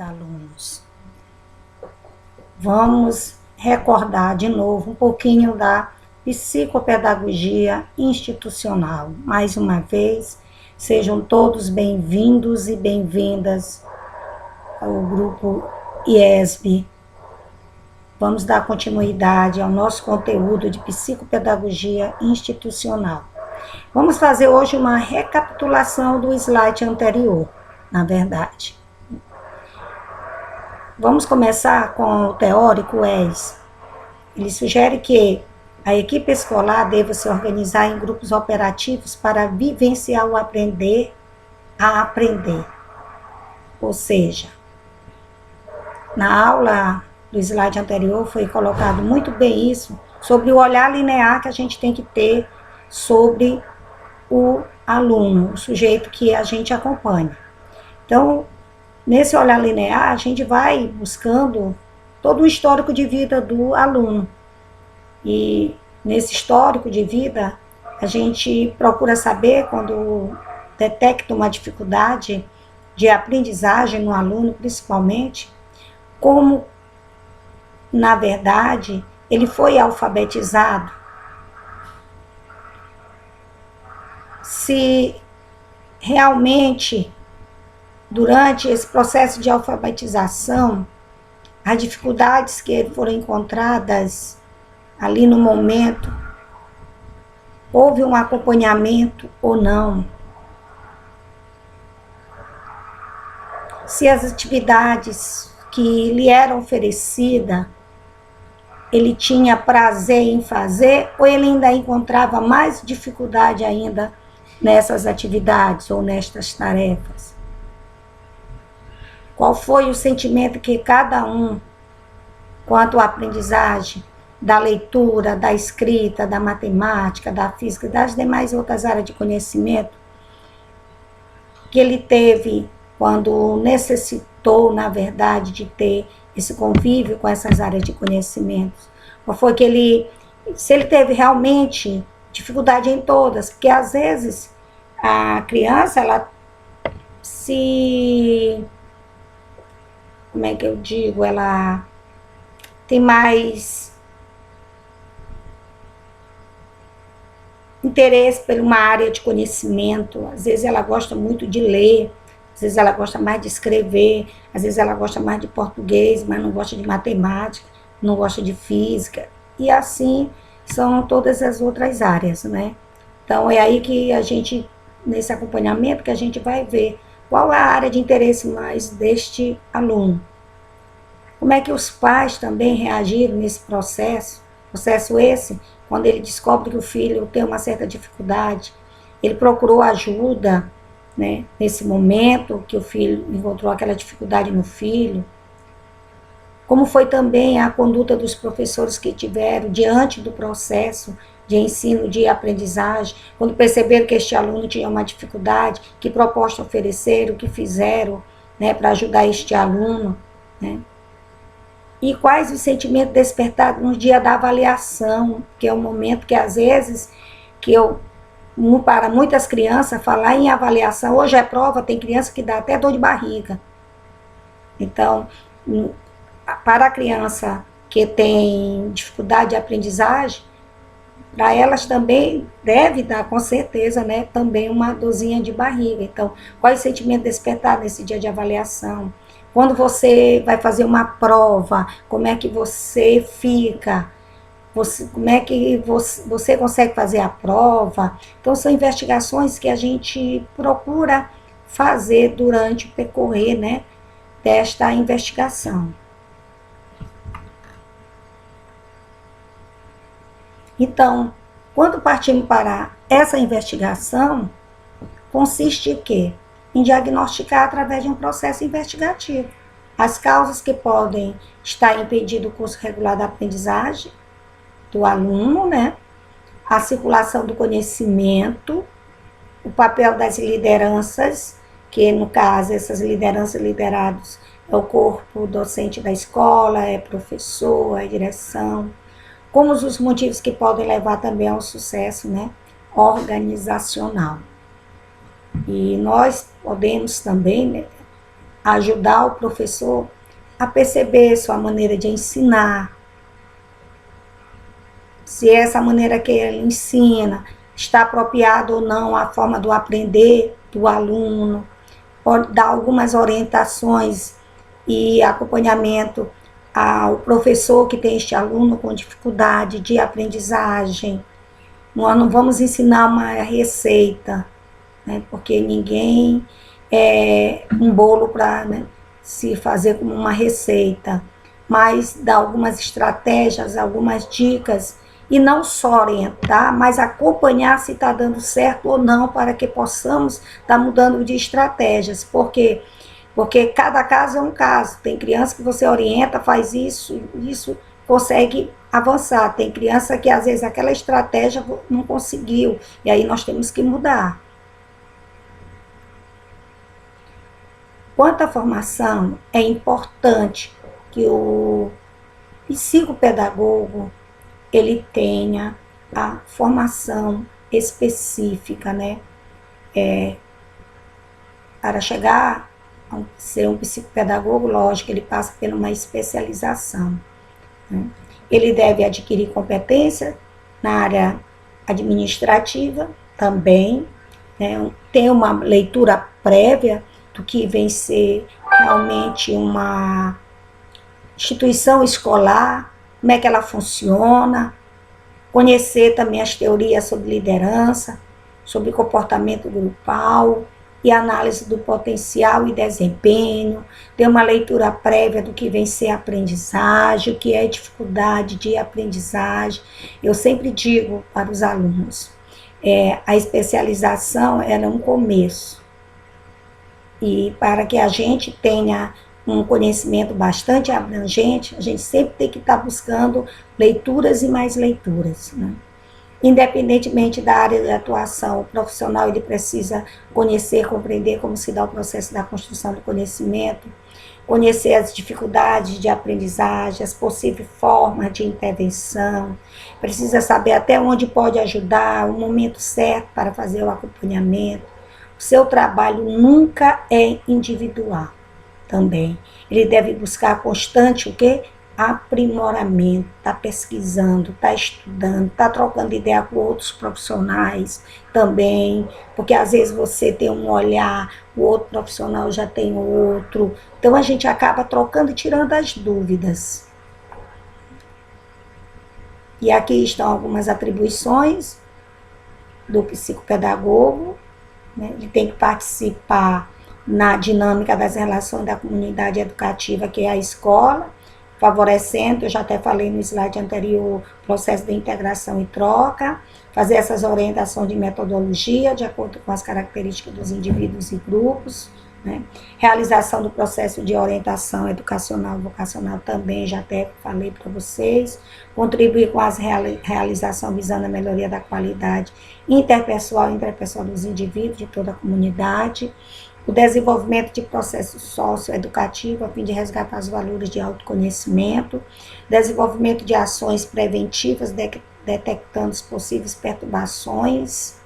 alunos. Vamos recordar de novo um pouquinho da psicopedagogia institucional. Mais uma vez, sejam todos bem-vindos e bem-vindas ao grupo IESB. Vamos dar continuidade ao nosso conteúdo de psicopedagogia institucional. Vamos fazer hoje uma recapitulação do slide anterior, na verdade. Vamos começar com o teórico ES. Ele sugere que a equipe escolar deva se organizar em grupos operativos para vivenciar o aprender a aprender. Ou seja, na aula do slide anterior foi colocado muito bem isso, sobre o olhar linear que a gente tem que ter sobre o aluno, o sujeito que a gente acompanha. Então, nesse olhar linear, a gente vai buscando todo o histórico de vida do aluno. E nesse histórico de vida, a gente procura saber, quando detecta uma dificuldade de aprendizagem no aluno, principalmente, como, na verdade, ele foi alfabetizado. Se realmente, durante esse processo de alfabetização, as dificuldades que foram encontradas ali no momento, houve um acompanhamento ou não. Se as atividades que lhe eram oferecidas, ele tinha prazer em fazer, ou ele ainda encontrava mais dificuldade ainda nessas atividades ou nestas tarefas. Qual foi o sentimento que cada um, quanto à aprendizagem da leitura, da escrita, da matemática, da física e das demais outras áreas de conhecimento, que ele teve quando necessitou, na verdade, de ter esse convívio com essas áreas de conhecimentos? Qual foi que ele, se ele teve realmente dificuldade em todas? Porque às vezes a criança, ela se... como é que eu digo? Ela tem mais interesse por uma área de conhecimento. Às vezes ela gosta muito de ler, às vezes ela gosta mais de escrever, às vezes ela gosta mais de português, mas não gosta de matemática, não gosta de física. E assim são todas as outras áreas, né? Então é aí que a gente, nesse acompanhamento, que a gente vai ver qual é a área de interesse mais deste aluno. Como é que os pais também reagiram nesse processo esse, quando ele descobre que o filho tem uma certa dificuldade, ele procurou ajuda, né, nesse momento que o filho encontrou aquela dificuldade no filho. Como foi também a conduta dos professores que tiveram diante do processo de ensino, de aprendizagem, quando perceberam que este aluno tinha uma dificuldade, que proposta ofereceram, o que fizeram, né, para ajudar este aluno, né? E quais os sentimentos despertados no dia da avaliação, que é um momento que às vezes, para muitas crianças, falar em avaliação, hoje é prova, tem criança que dá até dor de barriga. Então, para a criança que tem dificuldade de aprendizagem, para elas também deve dar, com certeza, né, também uma dorzinha de barriga. Então, qual é o sentimento despertado nesse dia de avaliação? Quando você vai fazer uma prova, como é que você fica? Como é que você consegue fazer a prova? Então, são investigações que a gente procura fazer durante o percorrer, né, desta investigação. Então, quando partimos para essa investigação, consiste em quê? Em diagnosticar através de um processo investigativo as causas que podem estar impedindo o curso regular da aprendizagem do aluno, né? A circulação do conhecimento, o papel das lideranças, que no caso essas lideranças lideradas é o corpo docente da escola, é professor, é direção, como os motivos que podem levar também ao sucesso, né, organizacional. E nós podemos também, né, ajudar o professor a perceber sua maneira de ensinar, se essa maneira que ele ensina está apropriada ou não à forma do aprender do aluno, pode dar algumas orientações e acompanhamento ao professor que tem este aluno com dificuldade de aprendizagem. Nós não vamos ensinar uma receita, né, porque ninguém é um bolo para, né, se fazer como uma receita, mas dar algumas estratégias, algumas dicas, e não só orientar, mas acompanhar se está dando certo ou não, para que possamos estar mudando de estratégias, porque cada caso é um caso. Tem criança que você orienta, faz isso, consegue avançar. Tem criança que às vezes aquela estratégia não conseguiu, e aí nós temos que mudar. Quanto à formação, é importante que o psicopedagogo ele tenha a formação específica, né? Para chegar a ser um psicopedagogo, lógico, ele passa por uma especialização, né? Ele deve adquirir competência na área administrativa também, né? Ter uma leitura prévia do que vem ser realmente uma instituição escolar, como é que ela funciona, conhecer também as teorias sobre liderança, sobre comportamento grupal e análise do potencial e desempenho, ter uma leitura prévia do que vem ser aprendizagem, o que é dificuldade de aprendizagem. Eu sempre digo para os alunos, a especialização era um começo, e para que a gente tenha um conhecimento bastante abrangente, a gente sempre tem que estar buscando leituras e mais leituras, né? Independentemente da área de atuação, o profissional ele precisa conhecer, compreender como se dá o processo da construção do conhecimento, conhecer as dificuldades de aprendizagem, as possíveis formas de intervenção, precisa saber até onde pode ajudar, o momento certo para fazer o acompanhamento. O seu trabalho nunca é individual. Também. Ele deve buscar constante o quê? Aprimoramento, está pesquisando, está estudando, está trocando ideia com outros profissionais também, porque às vezes você tem um olhar, o outro profissional já tem outro, então a gente acaba trocando e tirando as dúvidas. E aqui estão algumas atribuições do psicopedagogo, né? Ele tem que participar na dinâmica das relações da comunidade educativa, que é a escola, favorecendo, eu já até falei no slide anterior, processo de integração e troca, fazer essas orientações de metodologia, de acordo com as características dos indivíduos e grupos, né? Realização do processo de orientação educacional e vocacional também, já até falei para vocês, contribuir com as realização visando a melhoria da qualidade interpessoal e intrapessoal dos indivíduos, de toda a comunidade, o desenvolvimento de processos socioeducativos a fim de resgatar os valores de autoconhecimento, desenvolvimento de ações preventivas, detectando as possíveis perturbações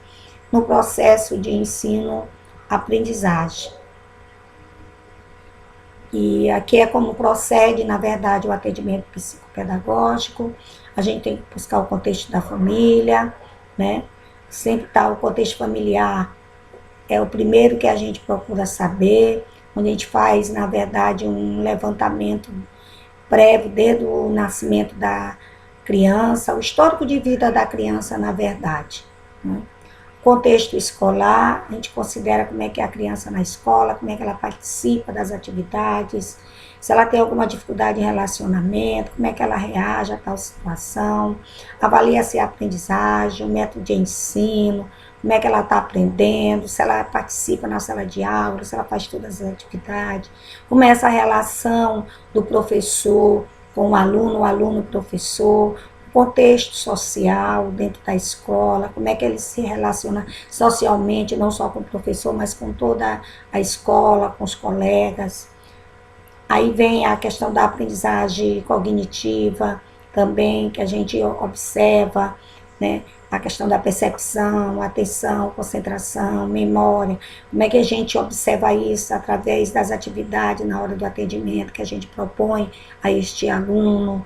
no processo de ensino-aprendizagem. E aqui é como procede, na verdade, o atendimento psicopedagógico. A gente tem que buscar o contexto da família, né? Sempre está o contexto familiar, é o primeiro que a gente procura saber, onde a gente faz, na verdade, um levantamento prévio desde o nascimento da criança, o histórico de vida da criança, na verdade, né? Contexto escolar, a gente considera como é que é a criança na escola, como é que ela participa das atividades, se ela tem alguma dificuldade em relacionamento, como é que ela reage a tal situação, avalia-se a aprendizagem, o método de ensino, como é que ela está aprendendo, se ela participa na sala de aula, se ela faz todas as atividades, como é essa relação do professor com o aluno-professor, contexto social dentro da escola, como é que ele se relaciona socialmente, não só com o professor, mas com toda a escola, com os colegas. Aí vem a questão da aprendizagem cognitiva também, que a gente observa, né? A questão da percepção, atenção, concentração, memória. Como é que a gente observa isso através das atividades na hora do atendimento que a gente propõe a este aluno.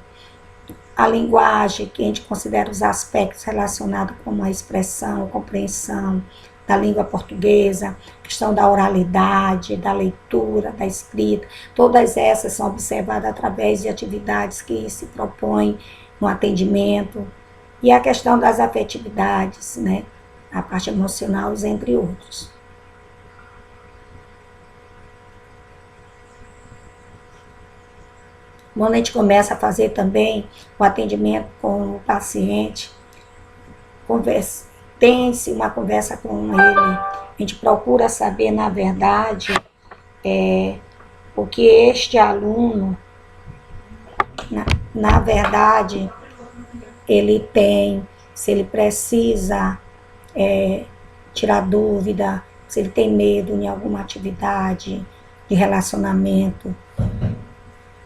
A linguagem, que a gente considera os aspectos relacionados com a expressão, a compreensão da língua portuguesa, questão da oralidade, da leitura, da escrita, todas essas são observadas através de atividades que se propõem no atendimento, e a questão das afetividades, né, a parte emocional, entre outros. Quando a gente começa a fazer também o atendimento com o paciente, tem-se uma conversa com ele, a gente procura saber, na verdade, o que este aluno, na verdade, ele tem, se ele precisa tirar dúvida, se ele tem medo em alguma atividade de relacionamento,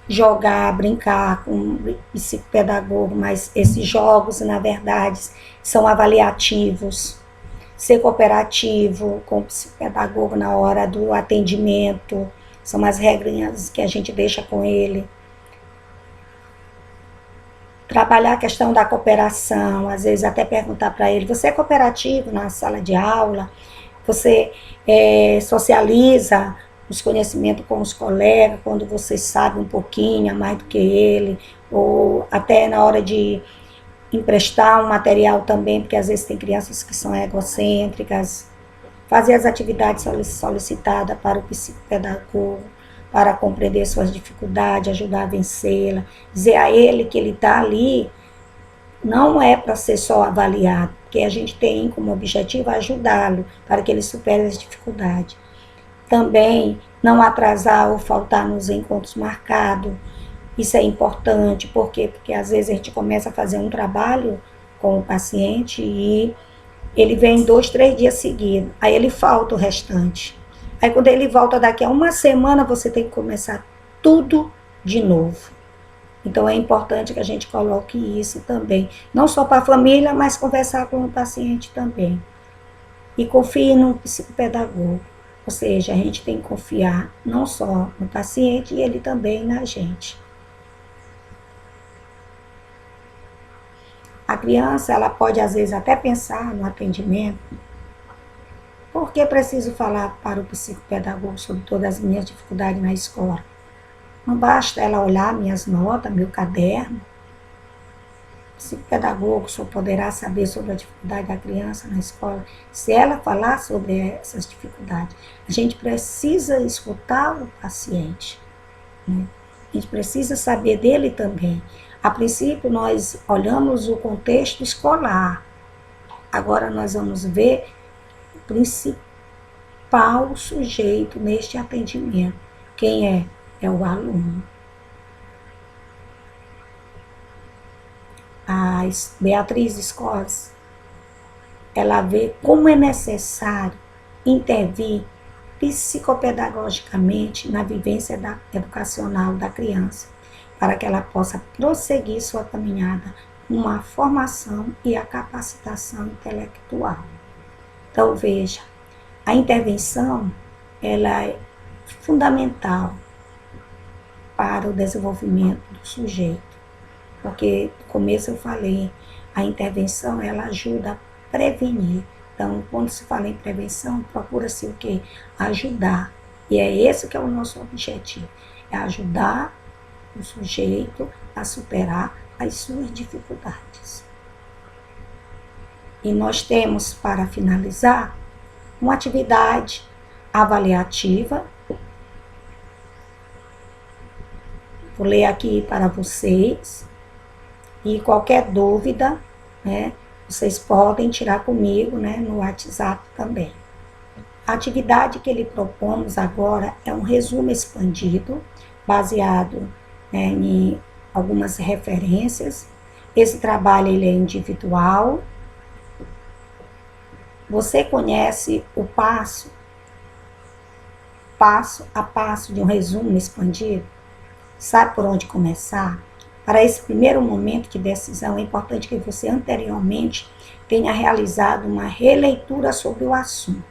jogar, brincar com o psicopedagogo, mas esses jogos, na verdade, são avaliativos. Ser cooperativo com o psicopedagogo na hora do atendimento, são as regrinhas que a gente deixa com ele. Trabalhar a questão da cooperação, às vezes até perguntar para ele, você é cooperativo na sala de aula? Você socializa os conhecimentos com os colegas, quando você sabe um pouquinho a mais do que ele, ou até na hora de emprestar um material também, porque às vezes tem crianças que são egocêntricas, fazer as atividades solicitadas para o psicopedagogo, para compreender suas dificuldades, ajudar a vencê-la, dizer a ele que ele está ali, não é para ser só avaliado, porque a gente tem como objetivo ajudá-lo para que ele supere as dificuldades. Também não atrasar ou faltar nos encontros marcados, isso é importante, por quê? Porque às vezes a gente começa a fazer um trabalho com o paciente e ele vem 2, 3 dias seguidos, aí ele falta o restante. Aí quando ele volta daqui a uma semana, você tem que começar tudo de novo. Então é importante que a gente coloque isso também, não só para a família, mas conversar com o paciente também. E confie no psicopedagogo. Ou seja, a gente tem que confiar não só no paciente, e ele também na gente. A criança, ela pode às vezes até pensar no atendimento, por que preciso falar para o psicopedagogo sobre todas as minhas dificuldades na escola? Não basta ela olhar minhas notas, meu caderno. O psicopedagogo só poderá saber sobre a dificuldade da criança na escola se ela falar sobre essas dificuldades. A gente precisa escutar o paciente, né? A gente precisa saber dele também. A princípio, nós olhamos o contexto escolar. Agora nós vamos ver o principal sujeito neste atendimento. Quem é? É o aluno. A Beatriz Scores, ela vê como é necessário intervir psicopedagogicamente na vivência educacional da criança, para que ela possa prosseguir sua caminhada com a formação e a capacitação intelectual. Então, veja, a intervenção ela é fundamental para o desenvolvimento do sujeito, porque no começo eu falei, a intervenção ela ajuda a prevenir. Então, quando se fala em prevenção, procura-se o quê? Ajudar. E é esse que é o nosso objetivo, é ajudar o sujeito a superar as suas dificuldades. E nós temos, para finalizar, uma atividade avaliativa. Vou ler aqui para vocês. E qualquer dúvida, né, vocês podem tirar comigo, né, no WhatsApp também. A atividade que ele propomos agora é um resumo expandido, baseado, né, em algumas referências. Esse trabalho ele é individual. Você conhece o passo a passo de um resumo expandido? Sabe por onde começar? Para esse primeiro momento de decisão, é importante que você anteriormente tenha realizado uma releitura sobre o assunto.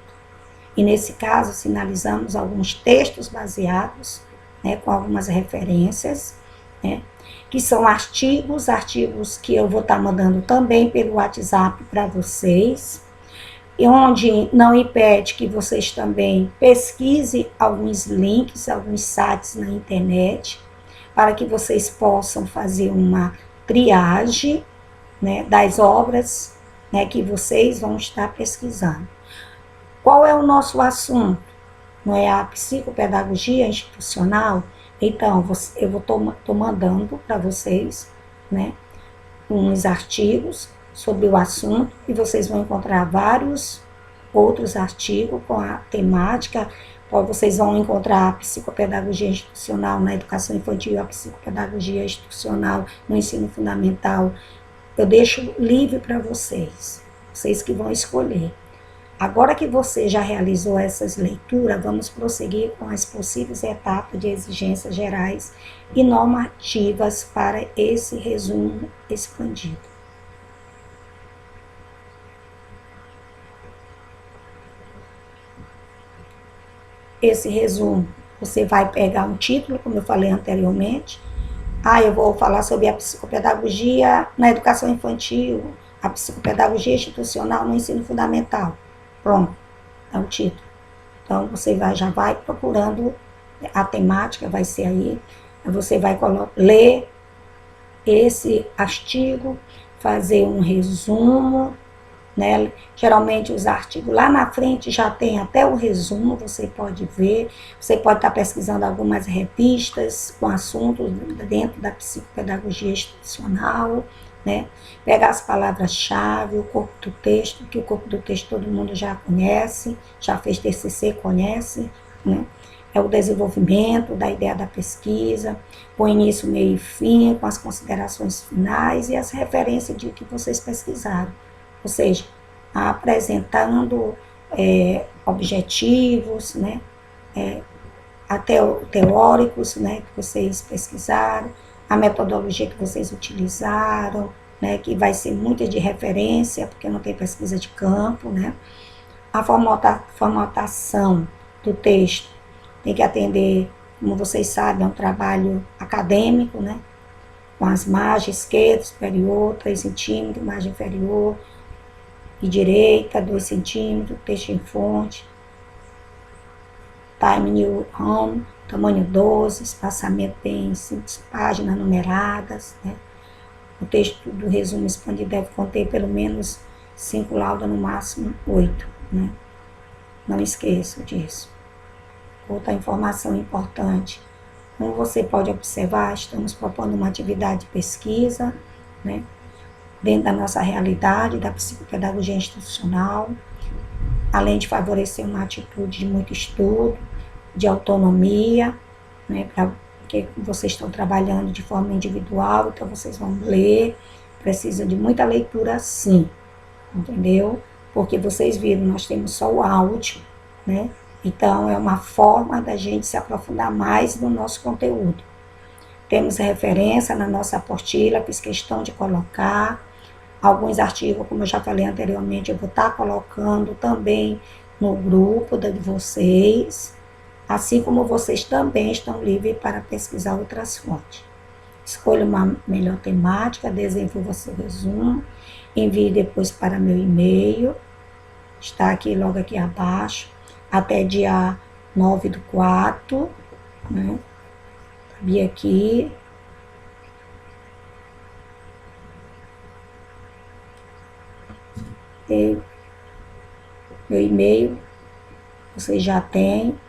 E nesse caso, sinalizamos alguns textos baseados, né, com algumas referências, né, que são artigos que eu vou estar mandando também pelo WhatsApp para vocês, e onde não impede que vocês também pesquisem alguns links, alguns sites na internet, para que vocês possam fazer uma triagem, né, das obras, né, que vocês vão estar pesquisando. Qual é o nosso assunto? Não é a psicopedagogia institucional? Então, eu estou mandando para vocês, né, uns artigos sobre o assunto e vocês vão encontrar vários outros artigos com a temática. Vocês vão encontrar a psicopedagogia institucional na educação infantil, a psicopedagogia institucional no ensino fundamental. Eu deixo livre para vocês que vão escolher. Agora que você já realizou essas leituras, vamos prosseguir com as possíveis etapas de exigências gerais e normativas para esse resumo expandido. Esse resumo, você vai pegar um título, como eu falei anteriormente. Eu vou falar sobre a psicopedagogia na educação infantil, a psicopedagogia institucional no ensino fundamental. Pronto, é o título. Então, você já vai procurando a temática, vai ser aí. Você vai ler esse artigo, fazer um resumo, né? Geralmente os artigos lá na frente já tem até o resumo, você pode ver. Você pode estar pesquisando algumas revistas com assuntos dentro da psicopedagogia institucional, né? Pegar as palavras-chave, o corpo do texto, que o corpo do texto todo mundo já conhece, já fez TCC, conhece, né? É o desenvolvimento da ideia da pesquisa, com início, meio e fim, com as considerações finais e as referências de que vocês pesquisaram. Ou seja, apresentando objetivos, né? Até teóricos, né, que vocês pesquisaram, a metodologia que vocês utilizaram, né, que vai ser muito de referência, porque não tem pesquisa de campo, né? A formatação do texto tem que atender, como vocês sabem, é um trabalho acadêmico, né? Com as margens esquerda, superior, 3 centímetros, margem inferior e direita, 2 centímetros, texto em fonte, Time New Home, tamanho 12, espaçamento tem 5 páginas numeradas, né? O texto do resumo expandido deve conter pelo menos 5 laudas, no máximo 8, né? Não esqueça disso. Outra informação importante, como você pode observar, estamos propondo uma atividade de pesquisa, né? Dentro da nossa realidade, da psicopedagogia institucional, além de favorecer uma atitude de muito estudo, de autonomia, né, porque vocês estão trabalhando de forma individual, então vocês vão ler, precisa de muita leitura sim, entendeu? Porque vocês viram, nós temos só o áudio, né? Então é uma forma da gente se aprofundar mais no nosso conteúdo. Temos referência na nossa apostila, fiz questão de colocar alguns artigos, como eu já falei anteriormente, eu vou estar colocando também no grupo de vocês, assim como vocês também estão livres para pesquisar outras fontes. Escolha uma melhor temática, desenvolva seu resumo, envie depois para meu e-mail, está aqui logo aqui abaixo, até dia 9/4, né? Sabia aqui. Meu e-mail, vocês já têm.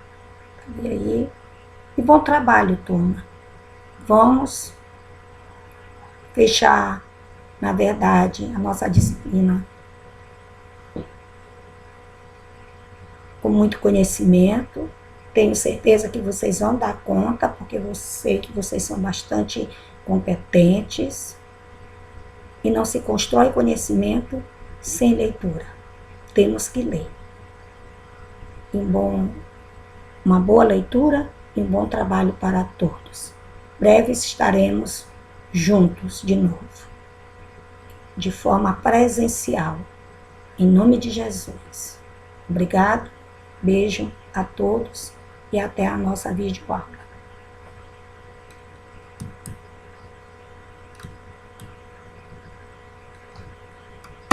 E aí? E bom trabalho, turma. Vamos fechar, na verdade, a nossa disciplina com muito conhecimento. Tenho certeza que vocês vão dar conta, porque eu sei que vocês são bastante competentes. E não se constrói conhecimento sem leitura. Temos que ler. Uma boa leitura e um bom trabalho para todos. Breve estaremos juntos de novo, de forma presencial, em nome de Jesus. Obrigado, beijo a todos e até a nossa videoaula.